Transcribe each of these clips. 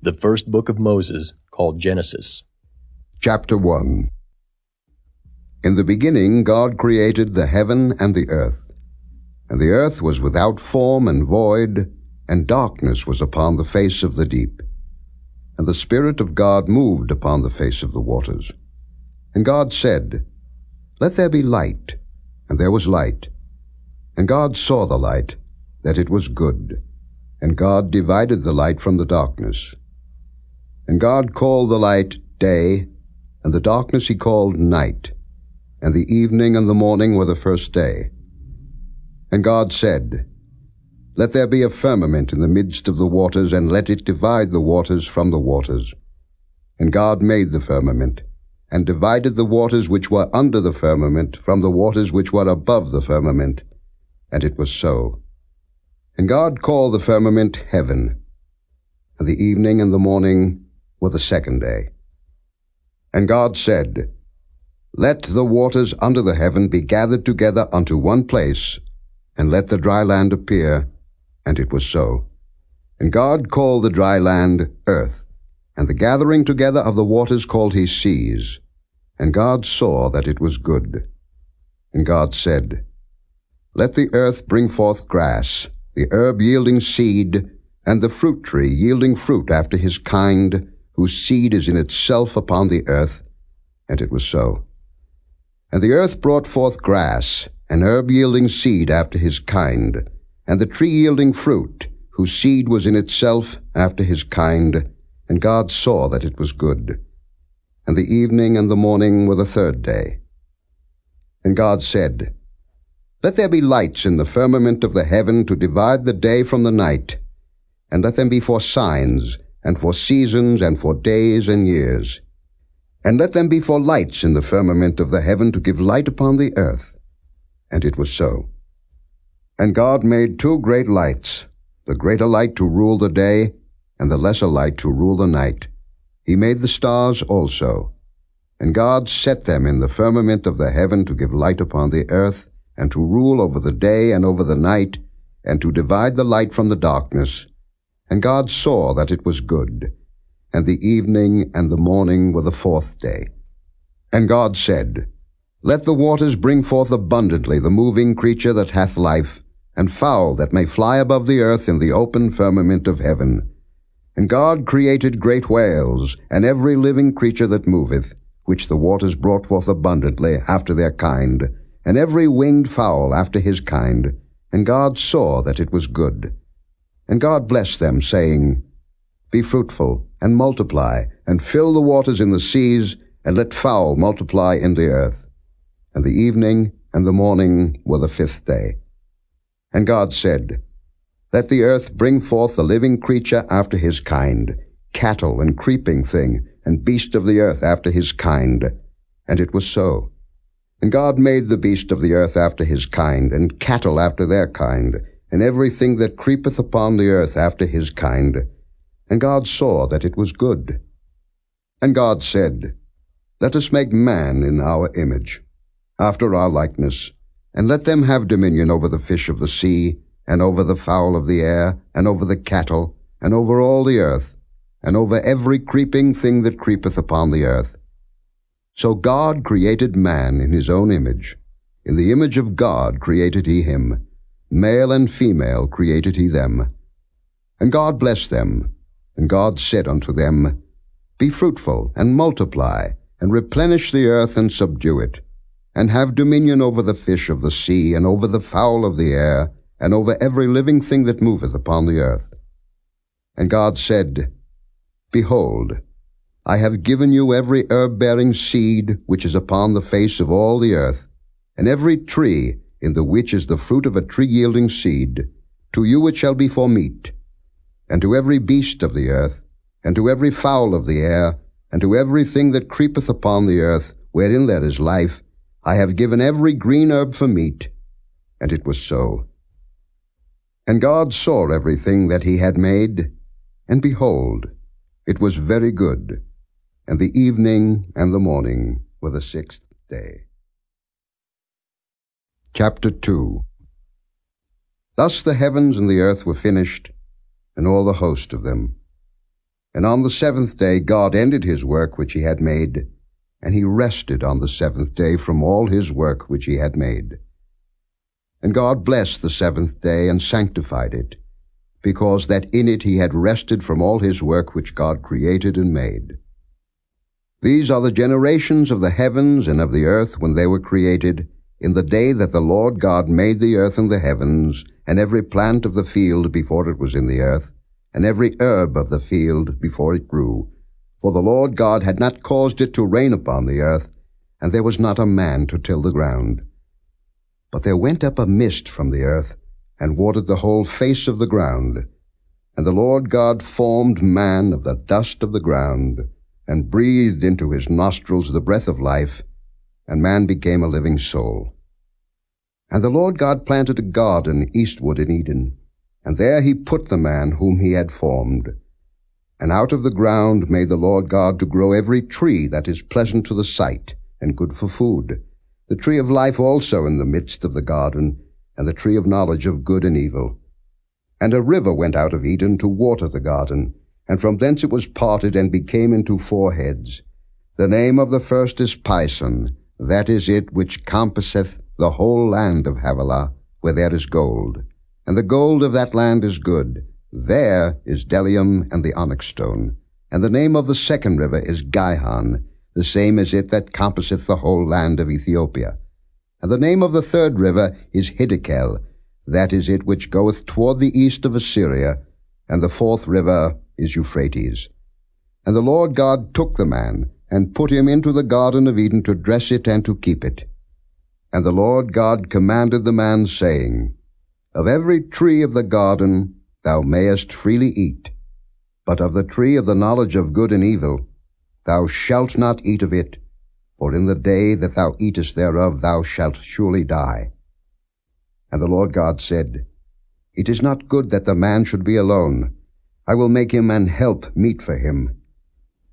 The first book of Moses, called Genesis. Chapter 1. In the beginning God created the heaven and the earth. And the earth was without form and void, and darkness was upon the face of the deep. And the Spirit of God moved upon the face of the waters. And God said, Let there be light. And there was light. And God saw the light, that it was good. And God divided the light from the darkness. And God called the light day, and the darkness he called night. And the evening and the morning were the first day. And God said, Let there be a firmament in the midst of the waters, and let it divide the waters from the waters. And God made the firmament, and divided the waters which were under the firmament from the waters which were above the firmament. And it was so. And God called the firmament heaven. And the evening and the morning were the second day. And God said, Let the waters under the heaven be gathered together unto one place, and let the dry land appear. And it was so. And God called the dry land earth, and the gathering together of the waters called he seas. And God saw that it was good. And God said, Let the earth bring forth grass, the herb yielding seed, and the fruit tree yielding fruit after his kind, whose seed is in itself upon the earth. And it was so. And the earth brought forth grass, and herb yielding seed after his kind, and the tree yielding fruit, whose seed was in itself after his kind. And God saw that it was good. And the evening and the morning were the third day. And God said, Let there be lights in the firmament of the heaven to divide the day from the night, and let them be for signs, and for seasons, and for days and years. And let them be for lights in the firmament of the heaven to give light upon the earth. And it was so. And God made two great lights, the greater light to rule the day, and the lesser light to rule the night. He made the stars also. And God set them in the firmament of the heaven to give light upon the earth, and to rule over the day and over the night, and to divide the light from the darkness. And God saw that it was good. And the evening and the morning were the fourth day. And God said, Let the waters bring forth abundantly the moving creature that hath life, and fowl that may fly above the earth in the open firmament of heaven. And God created great whales, and every living creature that moveth, which the waters brought forth abundantly after their kind, and every winged fowl after his kind. And God saw that it was good. And God blessed them, saying, Be fruitful, and multiply, and fill the waters in the seas, and let fowl multiply in the earth. And the evening and the morning were the fifth day. And God said, Let the earth bring forth the living creature after his kind, cattle and creeping thing, and beast of the earth after his kind. And it was so. And God made the beast of the earth after his kind, and cattle after their kind, and everything that creepeth upon the earth after his kind. And God saw that it was good. And God said, Let us make man in our image, after our likeness, and let them have dominion over the fish of the sea, and over the fowl of the air, and over the cattle, and over all the earth, and over every creeping thing that creepeth upon the earth. So God created man in his own image. In the image of God created he him. Male and female created he them. And God blessed them. And God said unto them, Be fruitful, and multiply, and replenish the earth, and subdue it, and have dominion over the fish of the sea, and over the fowl of the air, and over every living thing that moveth upon the earth. And God said, Behold, I have given you every herb-bearing seed which is upon the face of all the earth, and every tree in the which is the fruit of a tree yielding seed. To you it shall be for meat. And to every beast of the earth, and to every fowl of the air, and to everything that creepeth upon the earth, wherein there is life, I have given every green herb for meat. And it was so. And God saw everything that he had made, and behold, it was very good. And the evening and the morning were the sixth day. Chapter 2. Thus the heavens and the earth were finished, and all the host of them. And on the seventh day God ended his work which he had made, and he rested on the seventh day from all his work which he had made. And God blessed the seventh day and sanctified it, because that in it he had rested from all his work which God created and made. These are the generations of the heavens and of the earth when they were created, in the day that the Lord God made the earth and the heavens, and every plant of the field before it was in the earth, and every herb of the field before it grew. For the Lord God had not caused it to rain upon the earth, and there was not a man to till the ground. But there went up a mist from the earth, and watered the whole face of the ground. And the Lord God formed man of the dust of the ground, and breathed into his nostrils the breath of life, and man became a living soul. And the Lord God planted a garden eastward in Eden, and there he put the man whom he had formed. And out of the ground made the Lord God to grow every tree that is pleasant to the sight, and good for food, the tree of life also in the midst of the garden, and the tree of knowledge of good and evil. And a river went out of Eden to water the garden, and from thence it was parted and became into 4 heads. The name of the first is Pison, that is it which compasseth the whole land of Havilah, where there is gold. And the gold of that land is good. There is bdellium and the onyx stone. And the name of the second river is Gihon, the same as it that compasseth the whole land of Ethiopia. And the name of the third river is Hiddekel, that is it which goeth toward the east of Assyria. And the fourth river is Euphrates. And the Lord God took the man, and put him into the garden of Eden to dress it and to keep it. And the Lord God commanded the man, saying, Of every tree of the garden thou mayest freely eat, but of the tree of the knowledge of good and evil thou shalt not eat of it, for in the day that thou eatest thereof thou shalt surely die. And the Lord God said, It is not good that the man should be alone. I will make him an help meet for him.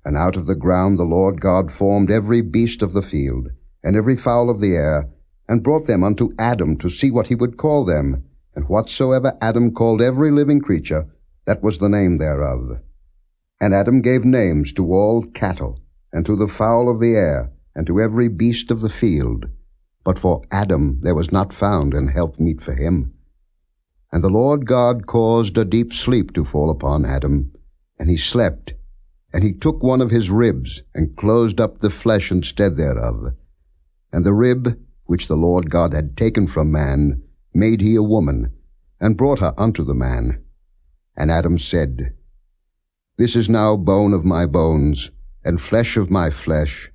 And out of the ground the Lord God formed every beast of the field, and every fowl of the air, and brought them unto Adam to see what he would call them. And whatsoever Adam called every living creature, that was the name thereof. And Adam gave names to all cattle, and to the fowl of the air, and to every beast of the field. But for Adam there was not found an help meet for him. And the Lord God caused a deep sleep to fall upon Adam, and he slept. And he took one of his ribs, and closed up the flesh instead thereof. And the rib, which the Lord God had taken from man, made he a woman, and brought her unto the man. And Adam said, This is now bone of my bones, and flesh of my flesh.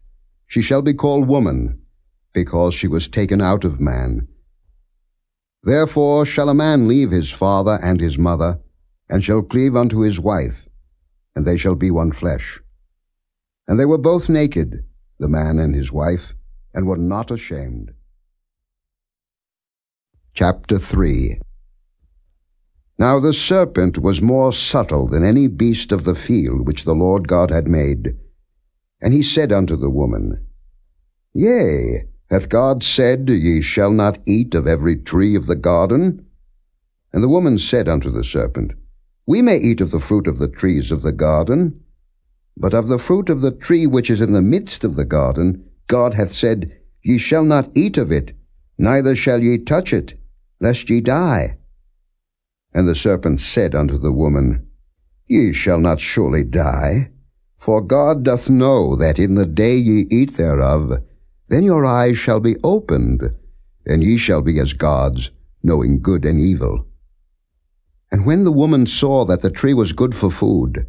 She shall be called woman, because she was taken out of man. Therefore shall a man leave his father and his mother, and shall cleave unto his wife, and they shall be one flesh. And they were both naked, the man and his wife, and were not ashamed. Chapter 3. Now the serpent was more subtle than any beast of the field which the Lord God had made. And he said unto the woman, Yea, hath God said, Ye shall not eat of every tree of the garden? And the woman said unto the serpent, We may eat of the fruit of the trees of the garden, but of the fruit of the tree which is in the midst of the garden, God hath said, Ye shall not eat of it, neither shall ye touch it, lest ye die. And the serpent said unto the woman, Ye shall not surely die, for God doth know that in the day ye eat thereof, then your eyes shall be opened, and ye shall be as gods, knowing good and evil. And when the woman saw that the tree was good for food,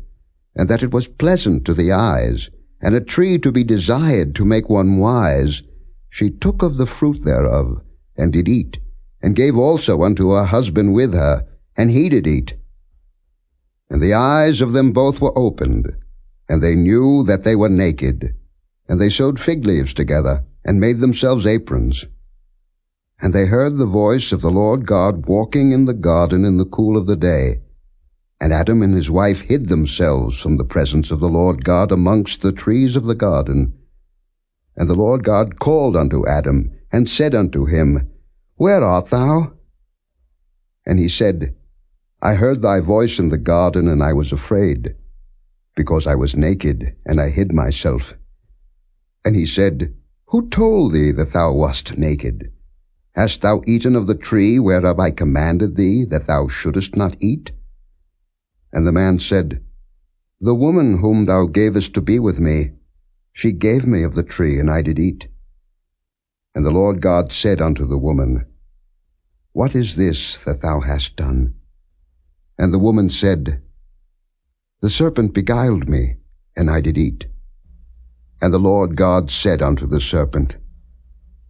and that it was pleasant to the eyes, and a tree to be desired to make one wise, she took of the fruit thereof, and did eat, and gave also unto her husband with her, and he did eat. And the eyes of them both were opened, and they knew that they were naked. And they sewed fig leaves together, and made themselves aprons. And they heard the voice of the Lord God walking in the garden in the cool of the day. And Adam and his wife hid themselves from the presence of the Lord God amongst the trees of the garden. And the Lord God called unto Adam, and said unto him, Where art thou? And he said, I heard thy voice in the garden, and I was afraid, because I was naked, and I hid myself. And he said, Who told thee that thou wast naked? Hast thou eaten of the tree whereof I commanded thee that thou shouldest not eat? And the man said, The woman whom thou gavest to be with me, she gave me of the tree, and I did eat. And the Lord God said unto the woman, What is this that thou hast done? And the woman said, The serpent beguiled me, and I did eat. And the Lord God said unto the serpent,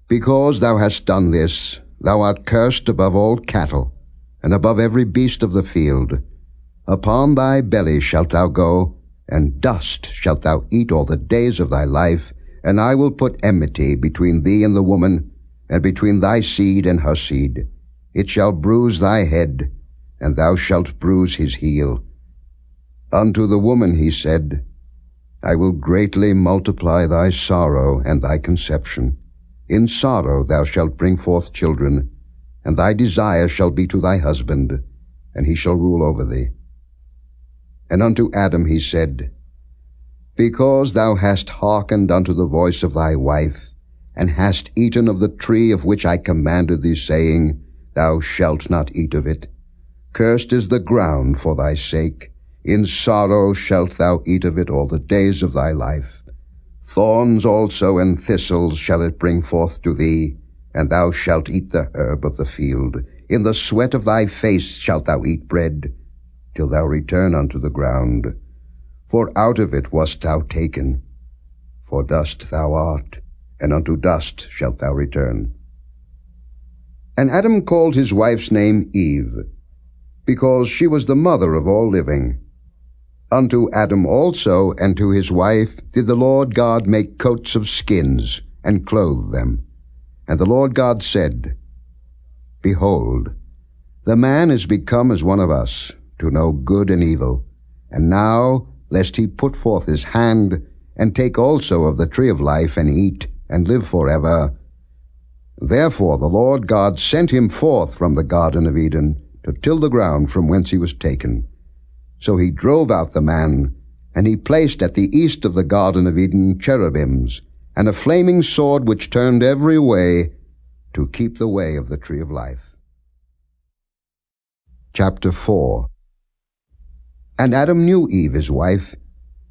Because thou hast done this, thou art cursed above all cattle, and above every beast of the field. Upon thy belly shalt thou go, and dust shalt thou eat all the days of thy life, and I will put enmity between thee and the woman, and between thy seed and her seed. It shall bruise thy head, and thou shalt bruise his heel. Unto the woman he said, I will greatly multiply thy sorrow and thy conception. In sorrow thou shalt bring forth children, and thy desire shall be to thy husband, and he shall rule over thee. And unto Adam he said, Because thou hast hearkened unto the voice of thy wife, and hast eaten of the tree of which I commanded thee, saying, Thou shalt not eat of it. Cursed is the ground for thy sake. In sorrow shalt thou eat of it all the days of thy life. Thorns also and thistles shall it bring forth to thee, and thou shalt eat the herb of the field. In the sweat of thy face shalt thou eat bread, till thou return unto the ground. For out of it wast thou taken. For dust thou art, and unto dust shalt thou return. And Adam called his wife's name Eve, because she was the mother of all living. Unto Adam also and to his wife did the Lord God make coats of skins, and clothe them. And the Lord God said, Behold, the man is become as one of us, to know good and evil. And now, lest he put forth his hand, and take also of the tree of life, and eat, and live forever. Therefore the Lord God sent him forth from the Garden of Eden, to till the ground from whence he was taken. So he drove out the man, and he placed at the east of the Garden of Eden cherubims, and a flaming sword which turned every way, to keep the way of the tree of life. Chapter 4. And Adam knew Eve his wife,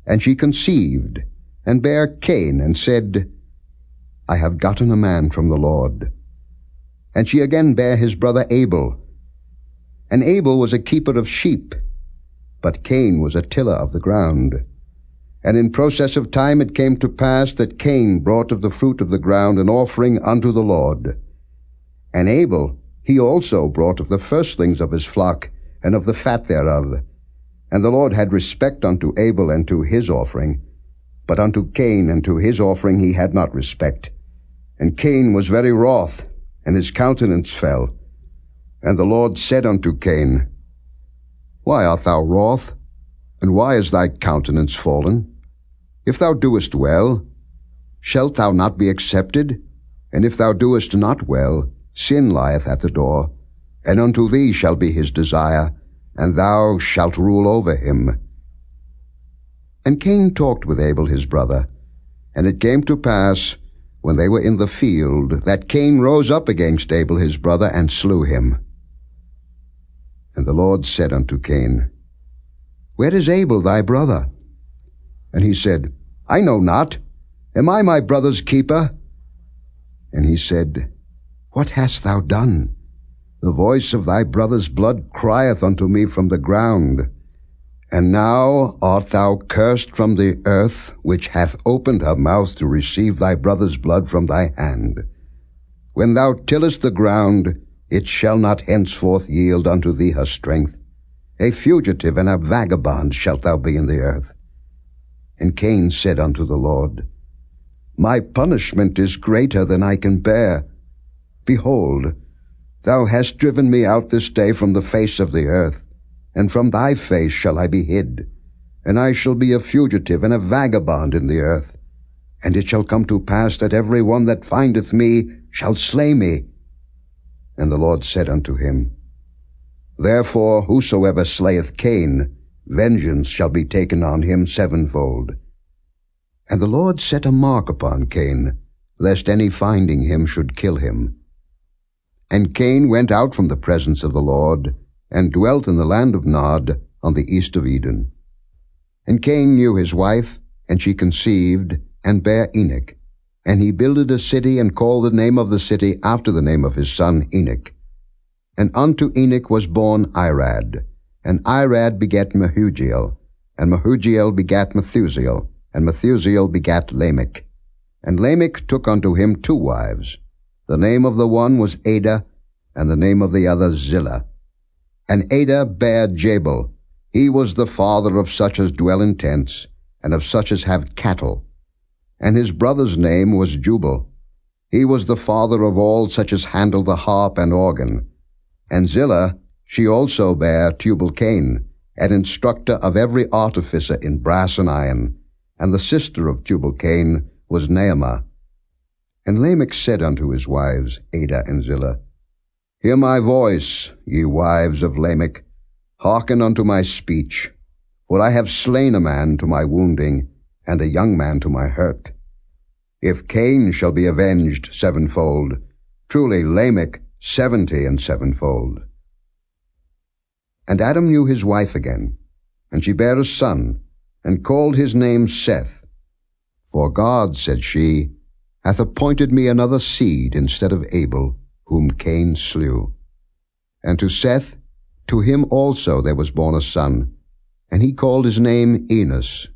and she conceived, and bare Cain, and said, I have gotten a man from the Lord. And she again bare his brother Abel. And Abel was a keeper of sheep, but Cain was a tiller of the ground. And in process of time it came to pass that Cain brought of the fruit of the ground an offering unto the Lord. And Abel, he also brought of the firstlings of his flock, and of the fat thereof. And the Lord had respect unto Abel and to his offering, but unto Cain and to his offering he had not respect. And Cain was very wroth, and his countenance fell. And the Lord said unto Cain, Why art thou wroth? And why is thy countenance fallen? If thou doest well, shalt thou not be accepted? And if thou doest not well, sin lieth at the door, and unto thee shall be his desire, and thou shalt rule over him. And Cain talked with Abel his brother. And it came to pass, when they were in the field, that Cain rose up against Abel his brother, and slew him. And the Lord said unto Cain, Where is Abel thy brother? And he said, I know not. Am I my brother's keeper? And he said, What hast thou done? The voice of thy brother's blood crieth unto me from the ground. And now art thou cursed from the earth, which hath opened her mouth to receive thy brother's blood from thy hand. When thou tillest the ground, it shall not henceforth yield unto thee her strength. A fugitive and a vagabond shalt thou be in the earth. And Cain said unto the Lord, My punishment is greater than I can bear. Behold, thou hast driven me out this day from the face of the earth, and from thy face shall I be hid, and I shall be a fugitive and a vagabond in the earth. And it shall come to pass that every one that findeth me shall slay me. And the Lord said unto him, Therefore whosoever slayeth Cain, vengeance shall be taken on him sevenfold. And the Lord set a mark upon Cain, lest any finding him should kill him. And Cain went out from the presence of the Lord, and dwelt in the land of Nod, on the east of Eden. And Cain knew his wife, and she conceived, and bare Enoch. And he builded a city, and called the name of the city after the name of his son Enoch. And unto Enoch was born Irad, and Irad begat Mehujael, and Mehujael begat Methusael, and Methusael begat Lamech. And Lamech took unto him 2 wives. The name of the one was Adah, and the name of the other Zillah. And Adah bare Jabal. He was the father of such as dwell in tents, and of such as have cattle. And his brother's name was Jubal. He was the father of all such as handle the harp and organ. And Zillah, she also bare Tubal-Cain, an instructor of every artificer in brass and iron. And the sister of Tubal-Cain was Naamah. And Lamech said unto his wives, Adah and Zillah, Hear my voice, ye wives of Lamech, hearken unto my speech. For I have slain a man to my wounding, and a young man to my hurt. If Cain shall be avenged sevenfold, truly Lamech 70 and sevenfold. And Adam knew his wife again, and she bare a son, and called his name Seth. For God, said she, hath appointed me another seed instead of Abel, whom Cain slew. And to Seth, to him also there was born a son, and he called his name Enos.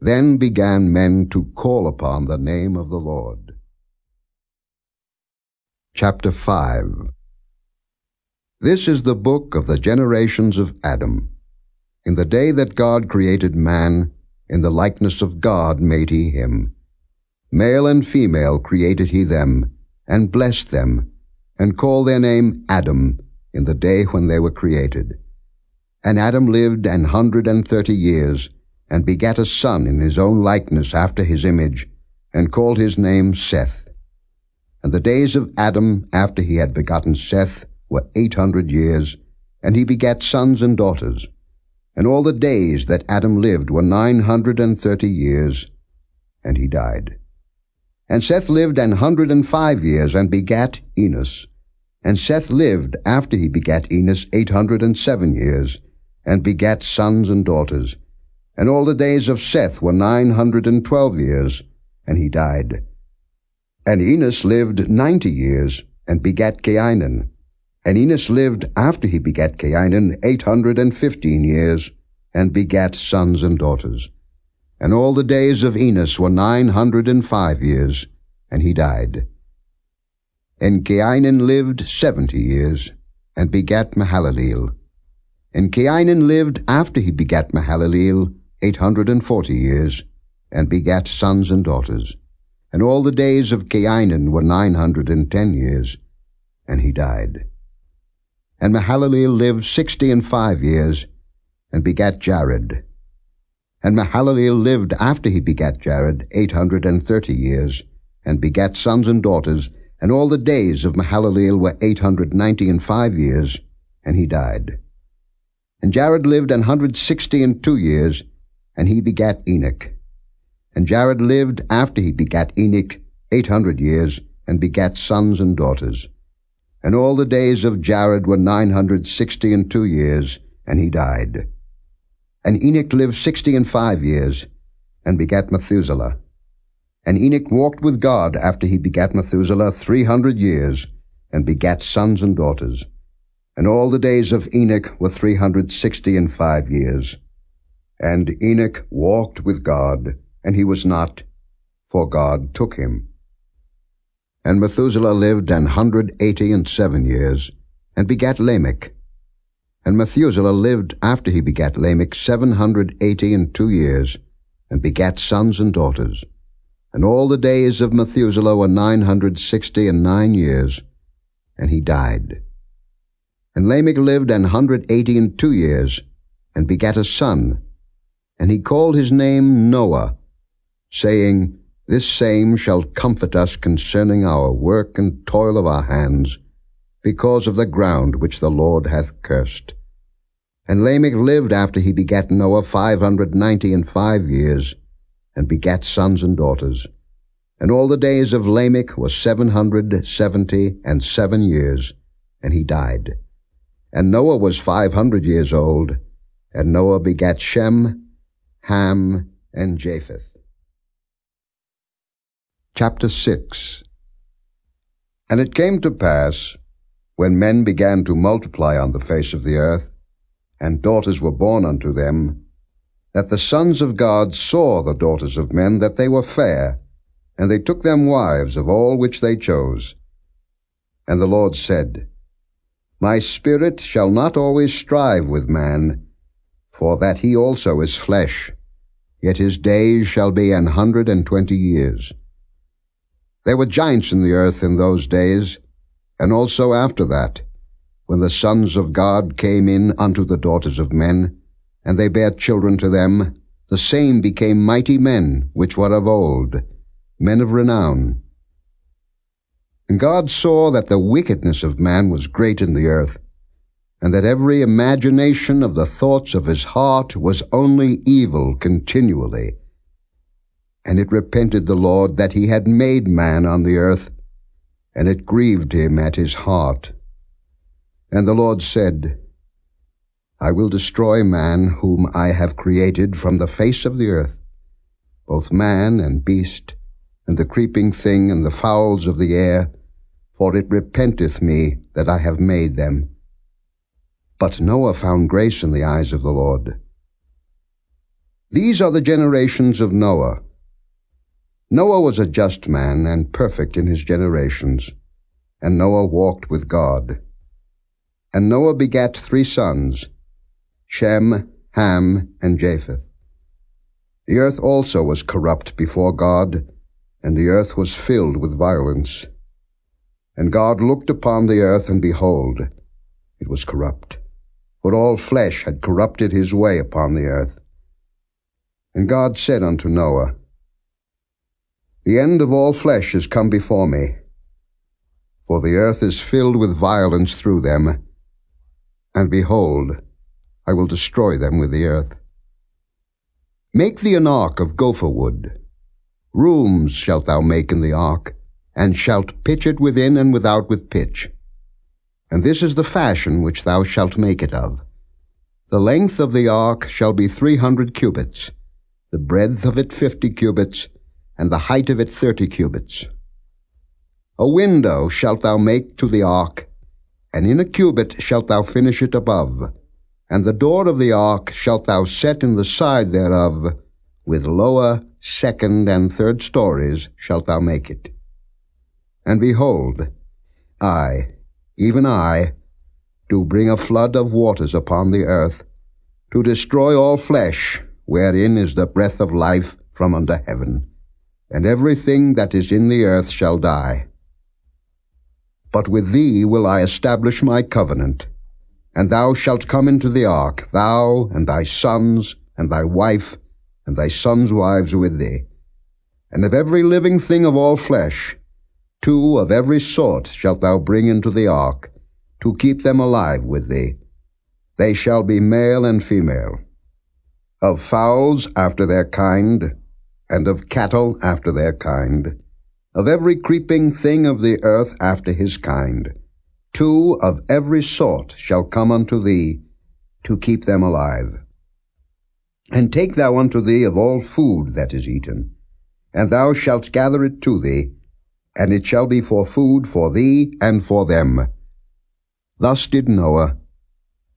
Then began men to call upon the name of the Lord. Chapter 5. This is the book of the generations of Adam. In the day that God created man, in the likeness of God made he him. Male and female created he them, and blessed them, and called their name Adam, in the day when they were created. And Adam lived 130 years, and begat a son in his own likeness after his image, and called his name Seth. And the days of Adam after he had begotten Seth were 800 years, and he begat sons and daughters. And all the days that Adam lived were 930 years, and he died. And Seth lived 105 years, and begat Enos. And Seth lived after he begat Enos 807 years, and begat sons and daughters. And all the days of Seth were 912 years, and he died. And Enos lived 90 years, and begat Cainan. And Enos lived after he begat Cainan 815 years, and begat sons and daughters. And all the days of Enos were 905 years, and he died. And Cainan lived 70 years, and begat Mahalaleel. And Cainan lived after he begat Mahalaleel 840 years, and begat sons and daughters. And all the days of Cainan were 910 years, and he died. And Mahalaleel lived 65 years, and begat Jared. And Mahalaleel lived after he begat Jared 830 years, and begat sons and daughters, and all the days of Mahalaleel were 895 years, and he died. And Jared lived 162 years, and he begat Enoch. And Jared lived after he begat Enoch 800 years, and begat sons and daughters. And all the days of Jared were 962 years, and he died. And Enoch lived 65 years, and begat Methuselah. And Enoch walked with God after he begat Methuselah 300 years, and begat sons and daughters. And all the days of Enoch were 365 years. And Enoch walked with God, and he was not, for God took him. And Methuselah lived 187 years, and begat Lamech. And Methuselah lived after he begat Lamech 782 years, and begat sons and daughters. And all the days of Methuselah were 969 years, and he died. And Lamech lived 182 years, and begat a son, and he called his name Noah, saying, This same shall comfort us concerning our work and toil of our hands, because of the ground which the Lord hath cursed. And Lamech lived after he begat Noah 595 years, and begat sons and daughters. And all the days of Lamech were 777 years, and he died. And Noah was 500 years old, and Noah begat Shem, Ham, and Japheth. Chapter 6. And it came to pass, when men began to multiply on the face of the earth, and daughters were born unto them, that the sons of God saw the daughters of men that they were fair, and they took them wives of all which they chose. And the Lord said, My spirit shall not always strive with man, for that he also is flesh, yet his days shall be 120 years. There were giants in the earth in those days, and also after that, when the sons of God came in unto the daughters of men, and they bare children to them, the same became mighty men which were of old, men of renown. And God saw that the wickedness of man was great in the earth, and that every imagination of the thoughts of his heart was only evil continually. And it repented the Lord that he had made man on the earth, and it grieved him at his heart. And the Lord said, I will destroy man whom I have created from the face of the earth, both man and beast, and the creeping thing and the fowls of the air, for it repenteth me that I have made them. But Noah found grace in the eyes of the Lord. These are the generations of Noah. Noah was a just man and perfect in his generations, and Noah walked with God. And Noah begat 3 sons, Shem, Ham, and Japheth. The earth also was corrupt before God, and the earth was filled with violence. And God looked upon the earth, and behold, it was corrupt, for all flesh had corrupted his way upon the earth. And God said unto Noah, The end of all flesh is come before me, for the earth is filled with violence through them, and behold, I will destroy them with the earth. Make thee an ark of gopher wood. Rooms shalt thou make in the ark, and shalt pitch it within and without with pitch. And this is the fashion which thou shalt make it of. The length of the ark shall be 300 cubits, the breadth of it 50 cubits, and the height of it 30 cubits. A window shalt thou make to the ark, and in a cubit shalt thou finish it above, and the door of the ark shalt thou set in the side thereof, with lower, second, and third stories shalt thou make it. And behold, I, even I, do bring a flood of waters upon the earth, to destroy all flesh, wherein is the breath of life from under heaven, and everything that is in the earth shall die. But with thee will I establish my covenant, and thou shalt come into the ark, thou and thy sons, and thy wife, and thy sons' wives with thee. And of every living thing of all flesh, 2 of every sort shalt thou bring into the ark, to keep them alive with thee. They shall be male and female. Of fowls after their kind, and of cattle after their kind, of every creeping thing of the earth after his kind, 2 of every sort shall come unto thee, to keep them alive. And take thou unto thee of all food that is eaten, and thou shalt gather it to thee, and it shall be for food for thee and for them. Thus did Noah,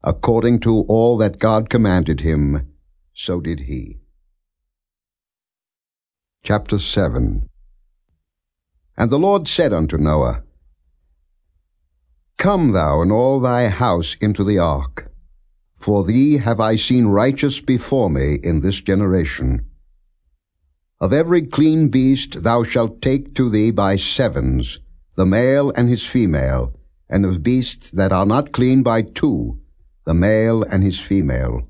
according to all that God commanded him, so did he. Chapter 7. And the Lord said unto Noah, Come thou and all thy house into the ark, for thee have I seen righteous before me in this generation. Of every clean beast thou shalt take to thee by 7s, the male and his female, and of beasts that are not clean by 2, the male and his female.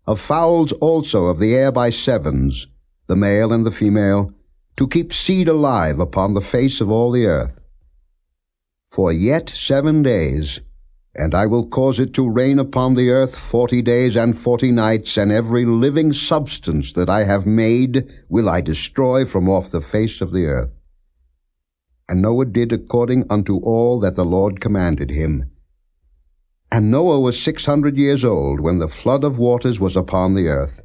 Of fowls also of the air by 7s, the male and the female, to keep seed alive upon the face of all the earth. For yet 7 days, And I will cause it to rain upon the earth 40 days and 40 nights, and every living substance that I have made will I destroy from off the face of the earth. And Noah did according unto all that the Lord commanded him. And Noah was 600 years old when the flood of waters was upon the earth.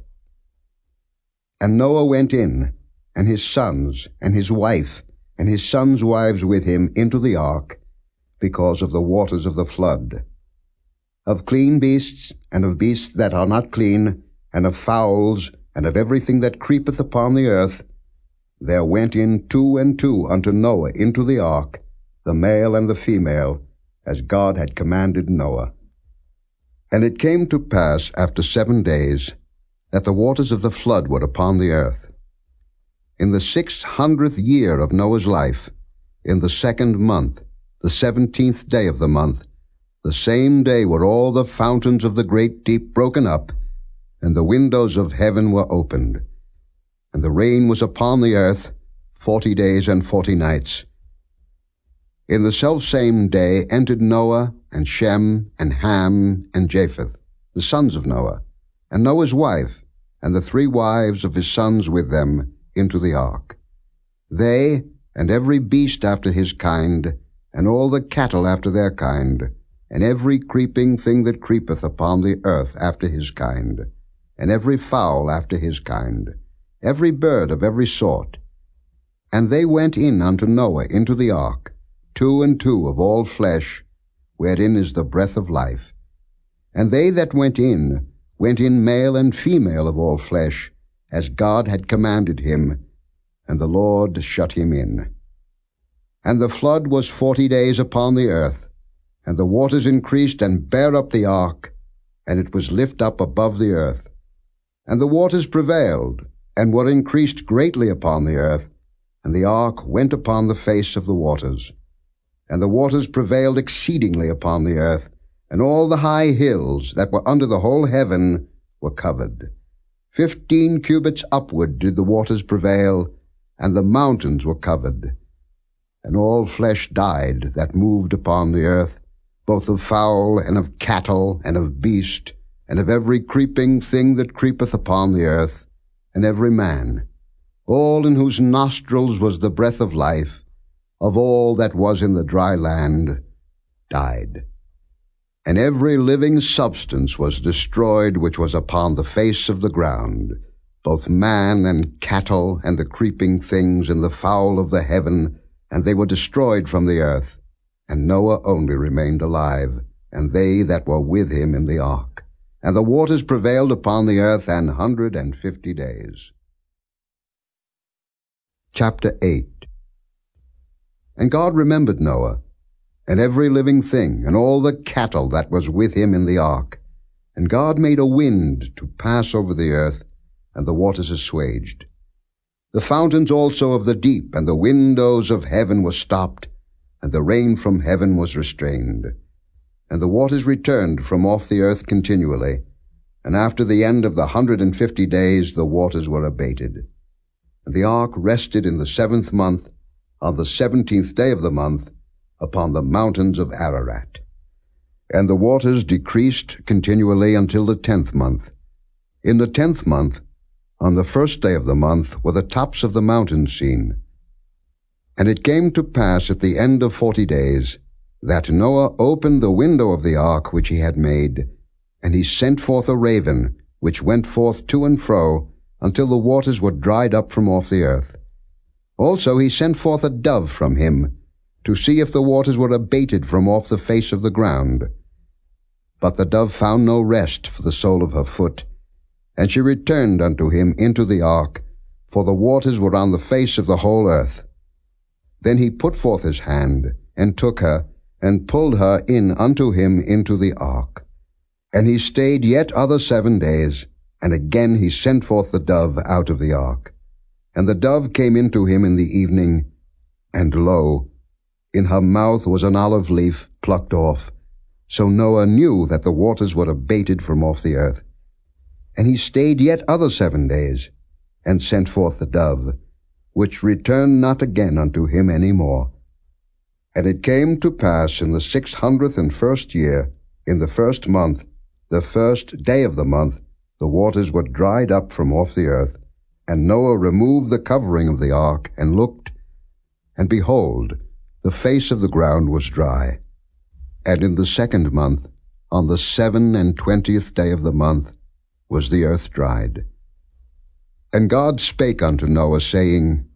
And Noah went in, and his sons, and his wife, and his sons' wives with him into the ark, because of the waters of the flood. Of clean beasts, and of beasts that are not clean, and of fowls, and of everything that creepeth upon the earth, there went in 2 and 2 unto Noah into the ark, the male and the female, as God had commanded Noah. And it came to pass after 7 days, that the waters of the flood were upon the earth. In the 600th year of Noah's life, in the 2nd month, the 17th day of the month, the same day were all the fountains of the great deep broken up, and the windows of heaven were opened. And the rain was upon the earth 40 days and 40 nights. In the selfsame day entered Noah, and Shem, and Ham, and Japheth, the sons of Noah, and Noah's wife, and the 3 wives of his sons with them, into the ark. They, and every beast after his kind, and all the cattle after their kind, and every creeping thing that creepeth upon the earth after his kind, and every fowl after his kind, every bird of every sort. And they went in unto Noah into the ark, 2 and 2 of all flesh, wherein is the breath of life. And they that went in male and female of all flesh, as God had commanded him, and the Lord shut him in. And the flood was 40 days upon the earth, and the waters increased and bare up the ark, and it was lift up above the earth. And the waters prevailed, and were increased greatly upon the earth, and the ark went upon the face of the waters. And the waters prevailed exceedingly upon the earth, and all the high hills that were under the whole heaven were covered. 15 cubits upward did the waters prevail, and the mountains were covered. And all flesh died that moved upon the earth, both of fowl, and of cattle, and of beast, and of every creeping thing that creepeth upon the earth, and every man, all in whose nostrils was the breath of life, of all that was in the dry land, died. And every living substance was destroyed which was upon the face of the ground, both man and cattle, and the creeping things, and the fowl of the heaven, and they were destroyed from the earth. And Noah only remained alive, and they that were with him in the ark. And the waters prevailed upon the earth 150 days. Chapter 8. And God remembered Noah, and every living thing, and all the cattle that was with him in the ark. And God made a wind to pass over the earth, and the waters assuaged. The fountains also of the deep and the windows of heaven were stopped, and the rain from heaven was restrained. And the waters returned from off the earth continually, and after the end of the 150 days the waters were abated. And the ark rested in the 7th month, on the 17th day of the month, upon the mountains of Ararat. And the waters decreased continually until the 10th month. In the 10th month, on the 1st day of the month, were the tops of the mountains seen. And it came to pass at the end of 40 days, that Noah opened the window of the ark which he had made, and he sent forth a raven, which went forth to and fro, until the waters were dried up from off the earth. Also he sent forth a dove from him, to see if the waters were abated from off the face of the ground. But the dove found no rest for the sole of her foot, and she returned unto him into the ark, for the waters were on the face of the whole earth. Then he put forth his hand, and took her, and pulled her in unto him into the ark. And he stayed yet other 7 days, and again he sent forth the dove out of the ark. And the dove came into him in the evening, and lo, in her mouth was an olive leaf plucked off. So Noah knew that the waters were abated from off the earth. And he stayed yet other 7 days, and sent forth the dove, which returned not again unto him any more. And it came to pass in the 601st year In the first month, the first day of the month, the waters were dried up from off the earth, and Noah removed the covering of the ark, and looked, and behold, the face of the ground was dry. And in the second month, on the 27th day of the month, was the earth dried. And God spake unto Noah, saying,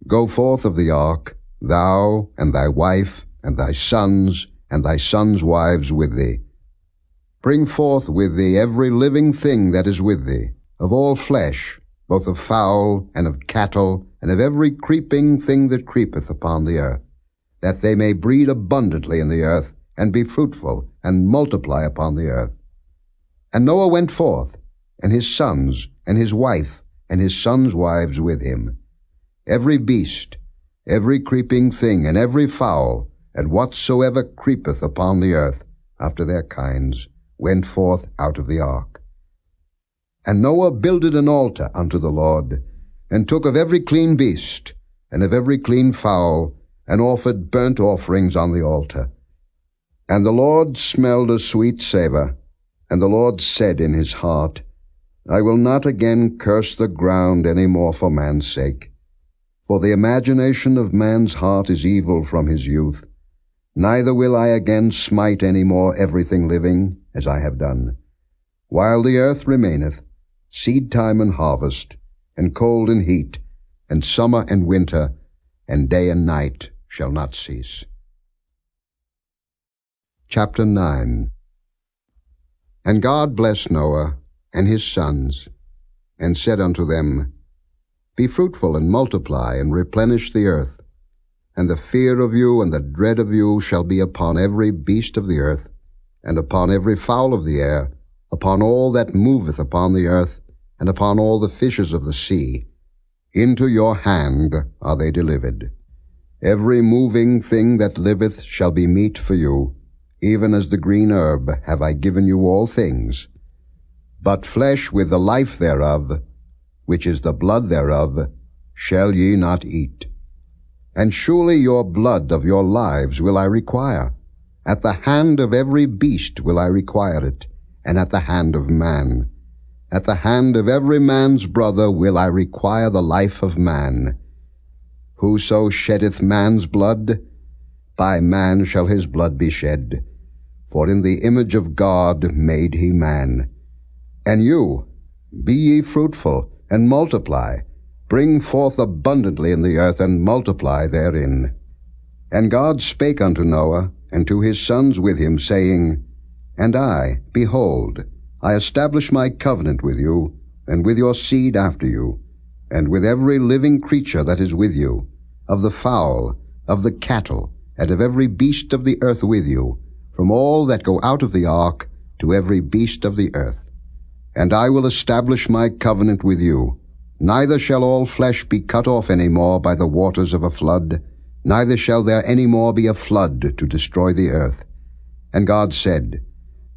Go forth of the ark, thou, and thy wife, and thy sons wives with thee. Bring forth with thee every living thing that is with thee, of all flesh, both of fowl, and of cattle, and of every creeping thing that creepeth upon the earth, that they may breed abundantly in the earth, and be fruitful, and multiply upon the earth. And Noah went forth, and his sons, and his wife, and his sons' wives with him. Every beast, every creeping thing, and every fowl, and whatsoever creepeth upon the earth, after their kinds, went forth out of the ark. And Noah builded an altar unto the Lord, and took of every clean beast, and of every clean fowl, and offered burnt offerings on the altar. And the Lord smelled a sweet savour, and the Lord said in his heart, I will not again curse the ground any more for man's sake. For the imagination of man's heart is evil from his youth. Neither will I again smite any more everything living, as I have done. While the earth remaineth, seed time and harvest, and cold and heat, and summer and winter, and day and night shall not cease. Chapter 9. And God blessed Noah and his sons, and said unto them, Be fruitful and multiply, and replenish the earth. And the fear of you and the dread of you shall be upon every beast of the earth, and upon every fowl of the air, upon all that moveth upon the earth, and upon all the fishes of the sea. Into your hand are they delivered. Every moving thing that liveth shall be meat for you, even as the green herb have I given you all things. But flesh with the life thereof, which is the blood thereof, shall ye not eat. And surely your blood of your lives will I require. At the hand of every beast will I require it, and at the hand of man. At the hand of every man's brother will I require the life of man. Whoso sheddeth man's blood, by man shall his blood be shed. For in the image of God made he man. And you, be ye fruitful, and multiply. Bring forth abundantly in the earth, and multiply therein. And God spake unto Noah, and to his sons with him, saying, And I, behold, I establish my covenant with you, and with your seed after you, and with every living creature that is with you, of the fowl, of the cattle, and of every beast of the earth with you, from all that go out of the ark to every beast of the earth. And I will establish my covenant with you. Neither shall all flesh be cut off any more by the waters of a flood, neither shall there any more be a flood to destroy the earth. And God said,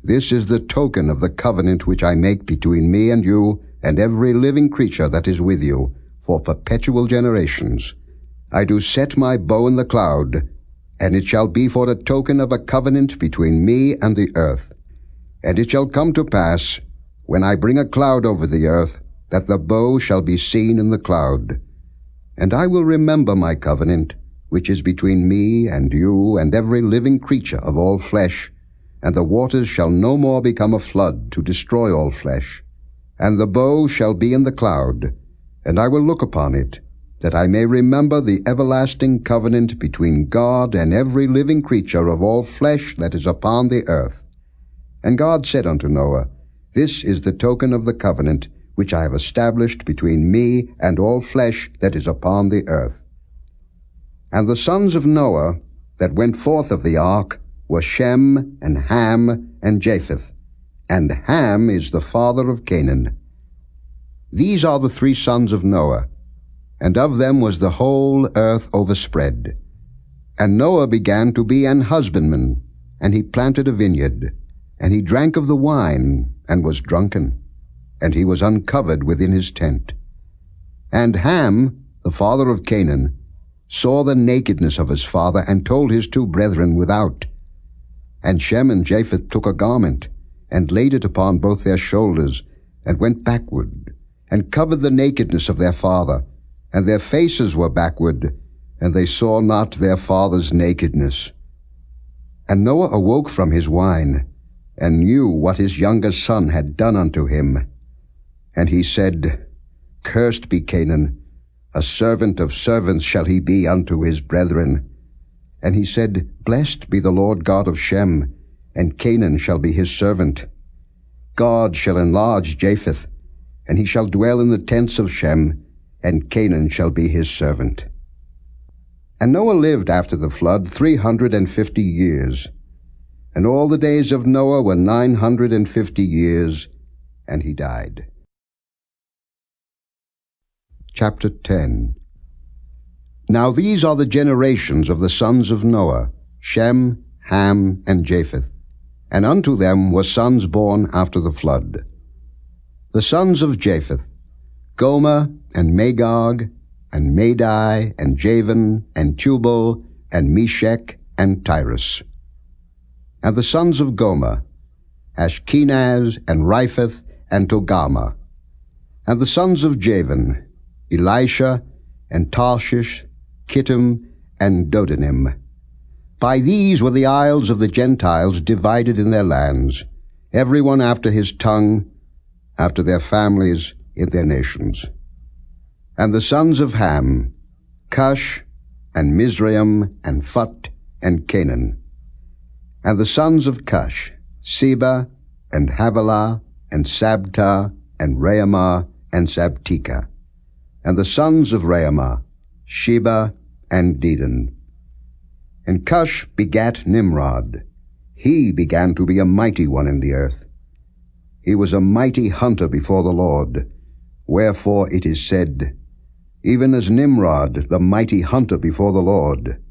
This is the token of the covenant which I make between me and you, and every living creature that is with you, for perpetual generations. I do set my bow in the cloud, and it shall be for a token of a covenant between me and the earth. And it shall come to pass, when I bring a cloud over the earth, that the bow shall be seen in the cloud. And I will remember my covenant, which is between me and you and every living creature of all flesh, and the waters shall no more become a flood to destroy all flesh. And the bow shall be in the cloud, and I will look upon it, that I may remember the everlasting covenant between God and every living creature of all flesh that is upon the earth. And God said unto Noah, This is the token of the covenant which I have established between me and all flesh that is upon the earth. And the sons of Noah that went forth of the ark were Shem, and Ham, and Japheth. And Ham is the father of Canaan. These are the 3 sons of Noah, and of them was the whole earth overspread. And Noah began to be an husbandman, and he planted a vineyard, and he drank of the wine, and was drunken, and he was uncovered within his tent. And Ham, the father of Canaan, saw the nakedness of his father, and told his 2 brethren without. And Shem and Japheth took a garment, and laid it upon both their shoulders, and went backward, and covered the nakedness of their father, and their faces were backward, and they saw not their father's nakedness. And Noah awoke from his wine, and knew what his younger son had done unto him. And he said, Cursed be Canaan, a servant of servants shall he be unto his brethren. And he said, Blessed be the Lord God of Shem, and Canaan shall be his servant. God shall enlarge Japheth, and he shall dwell in the tents of Shem, and Canaan shall be his servant. And Noah lived after the flood 350 years. And all the days of Noah were 950 years, and he died. Chapter 10. Now these are the generations of the sons of Noah, Shem, Ham, and Japheth. And unto them were sons born after the flood. The sons of Japheth, Gomer, and Magog, and Madai, and Javan, and Tubal, and Meshech, and Tyrus. And the sons of Gomer, Ashkenaz, and Riphath, and Togarmah. And the sons of Javan, Elisha, and Tarshish, Kittim, and Dodanim. By these were the isles of the Gentiles divided in their lands, every one after his tongue, after their families, in their nations. And the sons of Ham, Cush, and Mizraim, and Phut, and Canaan. And the sons of Cush, Seba, and Havilah, and Sabta, and Raamah, and Sabteka. And the sons of Raamah, Sheba, and Dedan. And Cush begat Nimrod. He began to be a mighty one in the earth. He was a mighty hunter before the Lord. Wherefore it is said, Even as Nimrod, the mighty hunter before the Lord.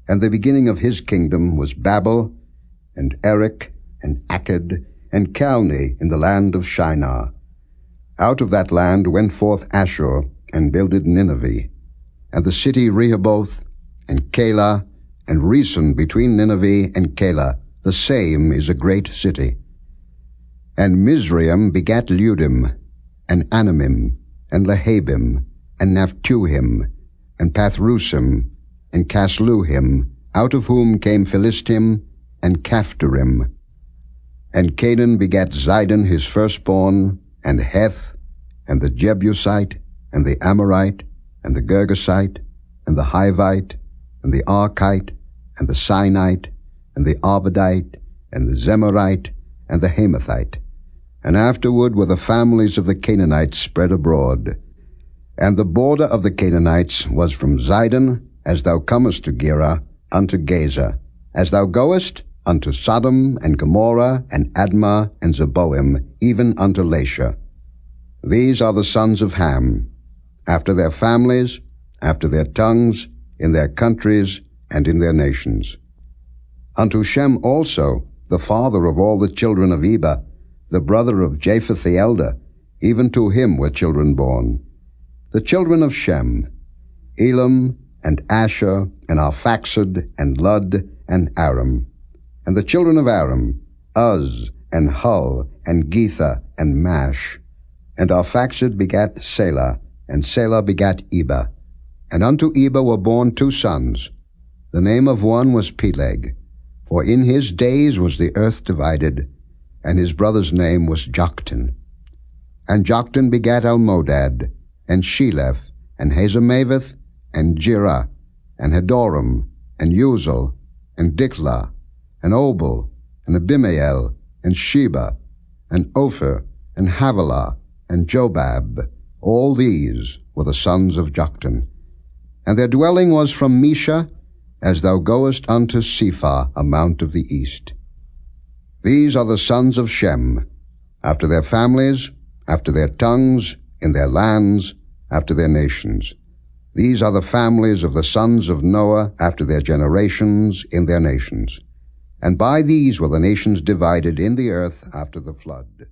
And the beginning of his kingdom was Babel, and Erech, and Akkad, and Calneh in the land of Shinar. Out of that land went forth Ashur, and builded Nineveh, and the city Rehoboth, and Calah, and Resen between Nineveh and Calah, the same is a great city. And Mizraim begat Ludim, and Anamim, and Lehabim, and Naphtuhim, and Pathrusim, and Casluhim, out of whom came Philistim, and Caphtorim. And Canaan begat Zidon his firstborn, and Heth, and the Jebusite, and the Amorite, and the Girgasite, and the Hivite, and the Archite, and the Sinite, and the Arvadite, and the Zemarite, and the Hamathite. And afterward were the families of the Canaanites spread abroad. And the border of the Canaanites was from Zidon, as thou comest to Gerar, unto Gaza, as thou goest unto Sodom, and Gomorrah, and Admah, and Zeboim, even unto Lasha. These are the sons of Ham, after their families, after their tongues, in their countries, and in their nations. Unto Shem also, the father of all the children of Eber, the brother of Japheth the elder, even to him were children born. The children of Shem, Elam, and Asher, and Arphaxad, and Lud, and Aram. And the children of Aram, Uz, and Hul, and Getha, and Mash. And Arphaxad begat Selah, and Selah begat Eber. And unto Eber were born 2 sons. The name of one was Peleg, for in his days was the earth divided, and his brother's name was Joktan. And Joktan begat Almodad, and Sheleph, and Hazarmaveth, and Jirah, and Hadoram, and Uzal, and Diklah, and Obal, and Abimael, and Sheba, and Ophir, and Havilah, and Jobab. All these were the sons of Joktan. And their dwelling was from Mesha, as thou goest unto Sephar, a mount of the east. These are the sons of Shem, after their families, after their tongues, in their lands, after their nations. These are the families of the sons of Noah, after their generations, in their nations. And by these were the nations divided in the earth after the flood.